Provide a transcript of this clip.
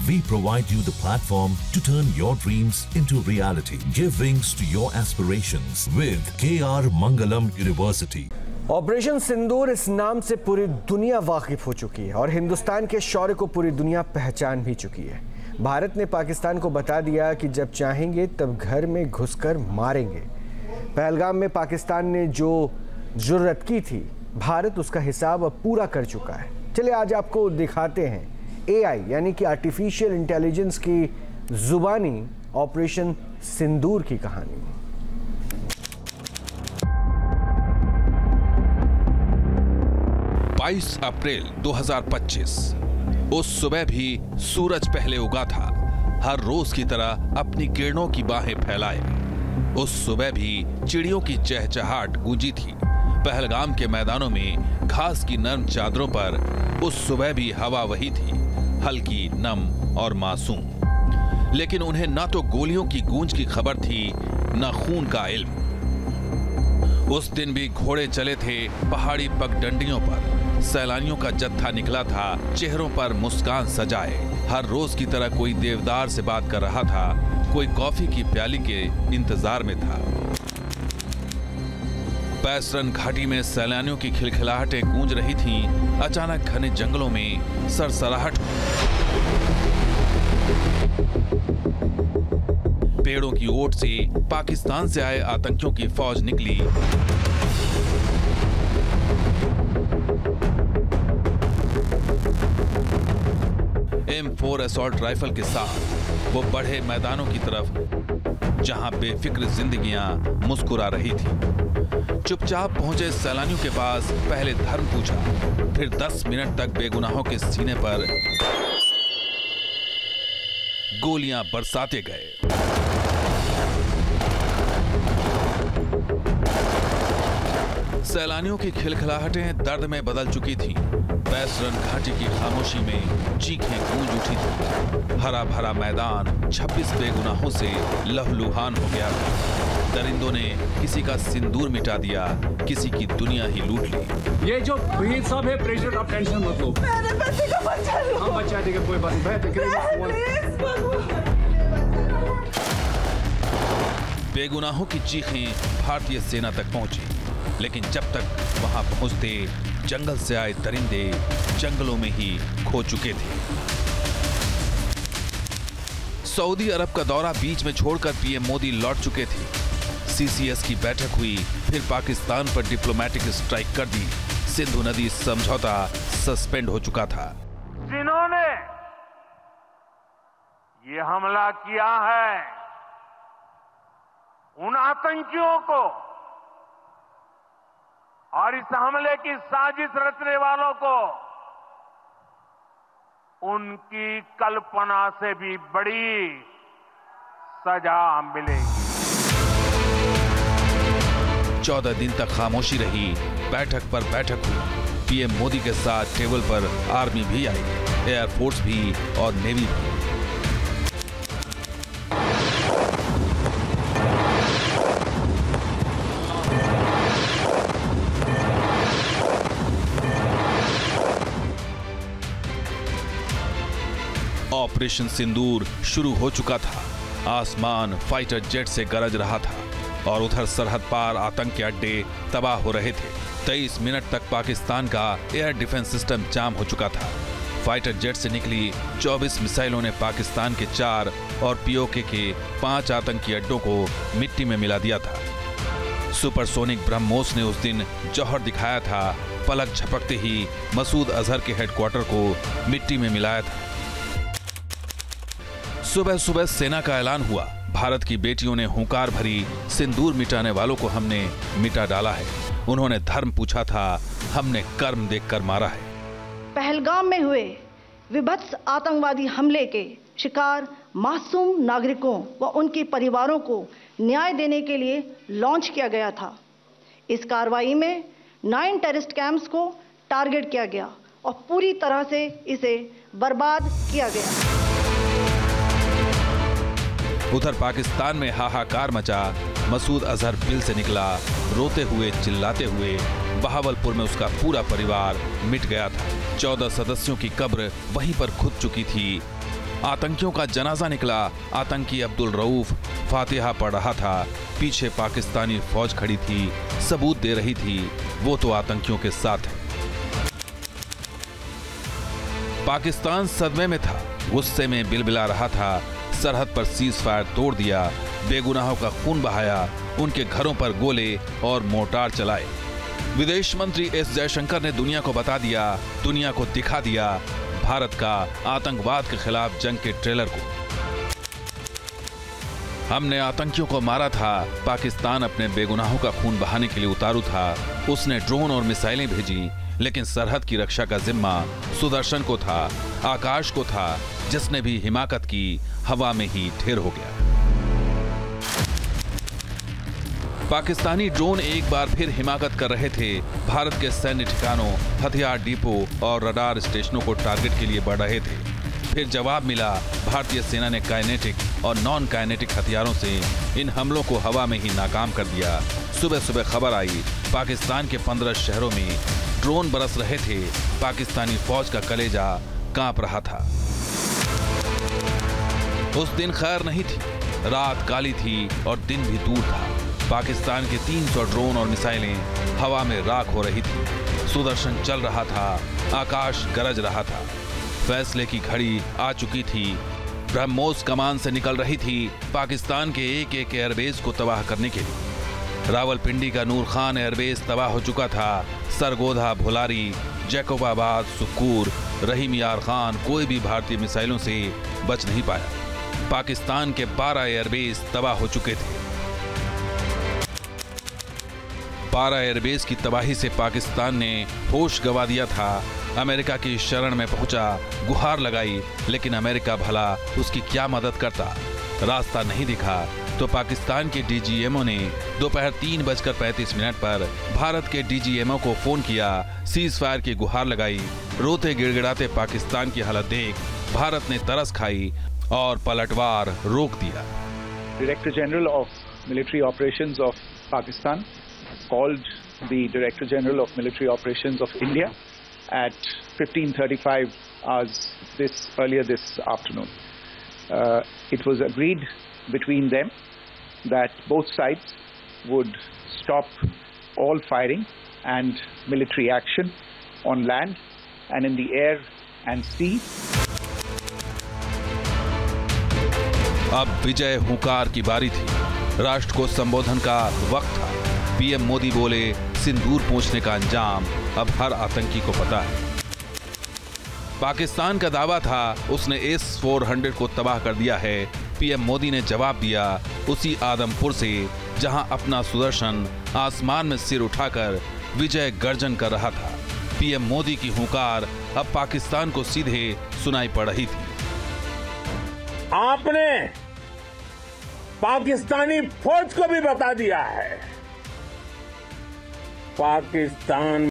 We provide you the platform to turn your dreams into reality. Give wings to your aspirations with KR Mangalam University. Operation Sindoor इस नाम से पूरी दुनिया वाकिफ हो चुकी है और हिंदुस्तान के शौर्य को पूरी दुनिया पहचान भी चुकी है। भारत ने पाकिस्तान को बता दिया कि जब चाहेंगे तब घर में घुसकर मारेंगे। पहलगाम में पाकिस्तान ने जो जुर्रत की थी, भारत उसका हिसाब अब पूरा कर चुका है। चलिए आज आपको दिखाते हैं AI यानी कि आर्टिफिशियल इंटेलिजेंस की जुबानी ऑपरेशन सिंदूर की कहानी। 22 अप्रैल 2025 उस सुबह भी सूरज पहले उगा था, हर रोज की तरह अपनी किरणों की बाहें फैलाए। उस सुबह भी चिड़ियों की चहचहाट गूंजी थी। पहलगाम के मैदानों में घास की नर्म चादरों पर उस सुबह भी हवा वही थी, हल्की, नम और मासूम। लेकिन उन्हें ना तो गोलियों की गूंज की खबर थी, ना खून का इल्म। उस दिन भी घोड़े चले थे पहाड़ी पगडंडियों पर, सैलानियों का जत्था निकला था चेहरों पर मुस्कान सजाए। हर रोज की तरह कोई देवदार से बात कर रहा था, कोई कॉफी की प्याली के इंतजार में था। पैसरन घाटी में सैलानियों की खिलखिलाहटें गूंज रही थीं। अचानक घने जंगलों में सरसराहट, पेड़ों की ओट से पाकिस्तान से आए आतंकियों की फौज निकली। M4 असॉल्ट राइफल के साथ वो बढ़े मैदानों की तरफ जहां बेफिक्र जिंदगियां मुस्कुरा रही थी। चुपचाप पहुंचे सैलानियों के पास पहले धर्म पूछा, फिर 10 मिनट तक बेगुनाहों के सीने पर गोलियां बरसाते गए। सैलानियों की खिलखिलाहटें दर्द में बदल चुकी थीं। पैसरन घाटी की खामोशी में चीखें गूंज उठी थी। हरा भरा मैदान 26 बेगुनाहों से लहलुहान हो गया था। दरिंदों ने किसी का सिंदूर मिटा दिया, किसी की दुनिया ही लूट ली। ये जो भीड़ सब है, प्रेशर आप टेंशन मत लो। मेरे बच्चे को बचा लो। हम बचा देंगे, कोई बात नहीं। बेगुनाहों की चीखें भारतीय सेना तक पहुंची, लेकिन जब तक वहां पहुंचते जंगल से आए दरिंदे जंगलों में ही खो चुके थे। सऊदी अरब का दौरा बीच में छोड़कर पीएम मोदी लौट चुके थे। CCS की बैठक हुई, फिर पाकिस्तान पर डिप्लोमेटिक स्ट्राइक कर दी। सिंधु नदी समझौता सस्पेंड हो चुका था। जिन्होंने ये हमला किया है, उन आतंकियों को और इस हमले की साजिश रचने वालों को उनकी कल्पना से भी बड़ी सजा मिलेगी। 14 दिन तक खामोशी रही। बैठक पर बैठक हुई। पीएम मोदी के साथ टेबल पर आर्मी भी आई, एयरफोर्स भी और नेवी भी। ऑपरेशन सिंदूर शुरू हो चुका था। आसमान फाइटर जेट से गरज रहा था और उधर सरहद पार आतंक के अड्डे तबाह हो रहे थे। 23 मिनट तक पाकिस्तान का एयर डिफेंस सिस्टम जाम हो चुका था। फाइटर जेट से निकली 24 मिसाइलों ने पाकिस्तान के 4 और POK के 5 आतंकी अड्डों को मिट्टी में मिला दिया था। सुपरसोनिक ब्रह्मोस ने उस दिन जौहर दिखाया था। पलक झपकते ही मसूद अजहर के हेडक्वार्टर को मिट्टी में मिलाया था। सुबह सुबह सेना का ऐलान हुआ, भारत की बेटियों ने हुंकार भरी, सिंदूर मिटाने वालों को हमने मिटा डाला है। उन्होंने धर्म पूछा था, हमने कर्म देखकर मारा है। पहलगाम में हुए विभत्स आतंकवादी हमले के शिकार मासूम नागरिकों व उनके परिवारों को न्याय देने के लिए लॉन्च किया गया था। इस कार्रवाई में 9 टेररिस्ट कैंप्स को टारगेट किया गया और पूरी तरह से इसे बर्बाद किया गया। उधर पाकिस्तान में हाहाकार मचा। मसूद अजहर बिल से निकला, रोते हुए चिल्लाते हुए। बहावलपुर में उसका पूरा परिवार मिट गया था। 14 सदस्यों की कब्र वहीं पर खुद चुकी थी। आतंकियों का जनाजा निकला। आतंकी अब्दुल रऊफ फातिहा पढ़ रहा था, पीछे पाकिस्तानी फौज खड़ी थी, सबूत दे रही थी वो तो आतंकियों के साथ है। पाकिस्तान सदमे में था, गुस्से में बिलबिला रहा था। सरहद पर सीज फायर तोड़ दिया, बेगुनाहों का खून बहाया, उनके घरों पर गोले और मोर्टार चलाए। विदेश मंत्री एस जयशंकर ने दुनिया को बता दिया, दुनिया को दिखा दिया भारत का आतंकवाद के खिलाफ जंग के ट्रेलर को। हमने आतंकियों को मारा था, पाकिस्तान अपने बेगुनाहों का खून बहाने के लिए उतारू था। उसने ड्रोन और मिसाइलें भेजी, लेकिन सरहद की रक्षा का जिम्मा सुदर्शन को था, आकाश को था, जिसने भी हिमाकत की हवा में ही ढेर हो गया। पाकिस्तानी ड्रोन एक बार फिर हिमाकत कर रहे थे। भारत के सैन्य ठिकानों, हथियार डिपो और रडार स्टेशनों को टारगेट के लिए बढ़ रहे थे। फिर जवाब मिला, भारतीय सेना ने काइनेटिक और नॉन काइनेटिक हथियारों से इन हमलों को हवा में ही नाकाम कर दिया। सुबह सुबह खबर आई, पाकिस्तान के 15 शहरों में ड्रोन बरस रहे थे। पाकिस्तानी फौज का कलेजा कांप रहा था। उस दिन खैर नहीं थी, रात काली थी और दिन भी दूर था। पाकिस्तान के 300 ड्रोन और मिसाइलें हवा में राख हो रही थी। सुदर्शन चल रहा था, आकाश गरज रहा था। फैसले की घड़ी आ चुकी थी। ब्रह्मोस कमान से निकल रही थी पाकिस्तान के एक एयरबेस को तबाह करने के लिए। रावलपिंडी का नूर खान एयरबेस तबाह हो चुका था। सरगोधा, भुलारी, जैकोबाबाद, सुक्कूर, रहीम यार खान, कोई भी भारतीय मिसाइलों से बच नहीं पाया। पाकिस्तान के 12 एयरबेस तबाह हो चुके थे। 12 एयरबेस की तबाही से पाकिस्तान ने होश गंवा दिया था। अमेरिका की शरण में पहुंचा, गुहार लगाई, लेकिन अमेरिका भला उसकी क्या मदद करता। रास्ता नहीं दिखा तो पाकिस्तान के डीजीएमओ ने दोपहर 3:35 पर भारत के डीजीएमओ को फोन किया, सीज फायर की गुहार लगाई। रोते गिड़गिड़ाते पाकिस्तान की हालत देख भारत ने तरस खाई और पलटवार रोक दिया। Director General of Military Operations of Pakistan called the Director General of Military Operations of India at 15:35 hours earlier this afternoon. It was agreed between them that both sides would stop all firing and military action on land and in the air and sea. अब विजय हुंकार की बारी थी। राष्ट्र को संबोधन का वक्त था। पीएम मोदी बोले, सिंदूर पोंछने का अंजाम अब हर आतंकी को पता है। पाकिस्तान का दावा था उसने S-400 को तबाह कर दिया है। पीएम मोदी ने जवाब दिया उसी आदमपुर से जहां अपना सुदर्शन आसमान में सिर उठाकर विजय गर्जन कर रहा था। पीएम मोदी की हुंकार अब पाकिस्तान को सीधे सुनाई पड़ रही थी। आपने पाकिस्तानी फौज को भी बता दिया है, पाकिस्तान